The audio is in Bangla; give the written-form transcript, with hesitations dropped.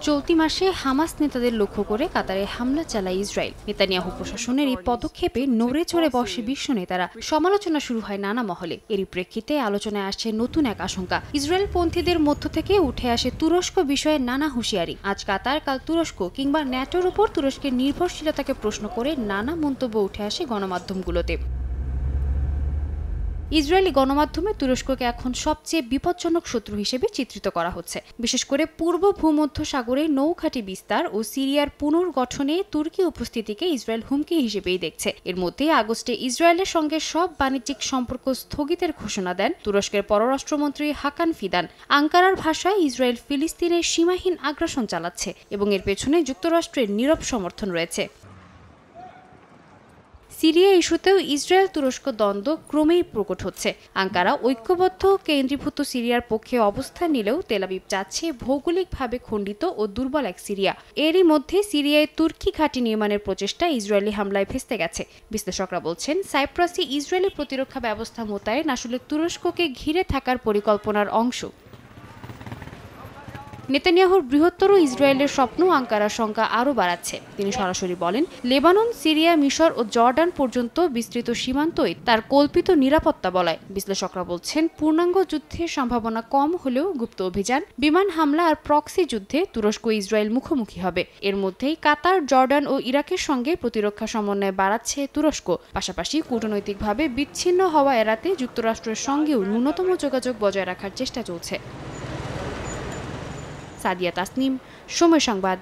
চলতি মাসে হামাস নেতাদের লক্ষ্য করে কাতারে হামলা চালায় ইসরায়েল। নেতানিয়াহু প্রশাসনের এই পদক্ষেপে নড়ে চড়ে বসে বিশ্ব নেতারা। সমালোচনা শুরু হয় নানা মহলে। এরই প্রেক্ষিতে আলোচনায় আসছে নতুন এক আশঙ্কা। ইসরায়েল পন্থীদের মধ্য থেকে উঠে আসে তুরস্ক বিষয়ে নানা হুঁশিয়ারি। আজ কাতার, কাল তুরস্ক কিংবা ন্যাটোর উপর তুরস্কের নির্ভরশীলতাকে প্রশ্ন করে নানা মন্তব্য উঠে আসে গণমাধ্যমগুলোতে। ইসরায়েলি গণমাধ্যমে তুরস্ককে এখন সবচেয়ে বিপজ্জনক শত্রু হিসেবে চিত্রিত করা হচ্ছে। বিশেষ করে পূর্ব ভূমধ্য সাগরে নৌঘাঁটি বিস্তার ও সিরিয়ার পুনর্গঠনে তুর্কি উপস্থিতিকে ইসরায়েল হুমকি হিসেবেই দেখছে। এর মধ্যে আগস্টে ইসরায়েলের সঙ্গে সব বাণিজ্যিক সম্পর্ক স্থগিতের ঘোষণা দেন তুরস্কের পররাষ্ট্রমন্ত্রী হাকান ফিদান। আঙ্কারার ভাষায় ইসরায়েল ফিলিস্তিনের সীমাহীন আগ্রাসন চালাচ্ছে এবং এর পেছনে যুক্তরাষ্ট্রের নীরব সমর্থন রয়েছে। সিরিয়া ইস্যুতেও ইসরায়েল তুরস্ক দ্বন্দ্ব ক্রমেই প্রকট হচ্ছে। আঙ্কারা ঐক্যবদ্ধ কেন্দ্রীভূত সিরিয়ার পক্ষে অবস্থান নিলেও তেল আবিব চাচ্ছে ভৌগোলিকভাবে খণ্ডিত ও দুর্বল এক সিরিয়া। এরই মধ্যে সিরিয়ায় তুর্কি ঘাঁটি নির্মাণের প্রচেষ্টা ইসরায়েলি হামলায় ভেস্তে গেছে। বিশ্লেষকরা বলছেন, সাইপ্রাসে ইসরায়েলি প্রতিরক্ষা ব্যবস্থা মোতায়েন আসলে তুরস্ককে ঘিরে থাকার পরিকল্পনার অংশ। নেতানিয়াহুর বৃহত্তর ইসরায়েলের স্বপ্ন আঙ্কারার সংখ্যা আরও বাড়াচ্ছে। তিনি সরাসরি বলেন, লেবানন, সিরিয়া, মিশর ও জর্ডান পর্যন্ত বিস্তৃত সীমান্তই তার কল্পিত নিরাপত্তা বলয়। বিশ্লেষকরা বলছেন, পূর্ণাঙ্গ যুদ্ধের সম্ভাবনা কম হলেও গুপ্ত অভিযান, বিমান হামলা আর প্রক্সি যুদ্ধে তুরস্ক ইসরায়েল মুখোমুখি হবে। এর মধ্যেই কাতার, জর্ডান ও ইরাকের সঙ্গে প্রতিরক্ষা সমন্বয় বাড়াচ্ছে তুরস্ক। পাশাপাশি কূটনৈতিকভাবে বিচ্ছিন্ন হওয়া এড়াতে যুক্তরাষ্ট্রের সঙ্গেও ন্যূনতম যোগাযোগ বজায় রাখার চেষ্টা চলছে। সাদিয়া তাসনিম, সময় সংবাদ।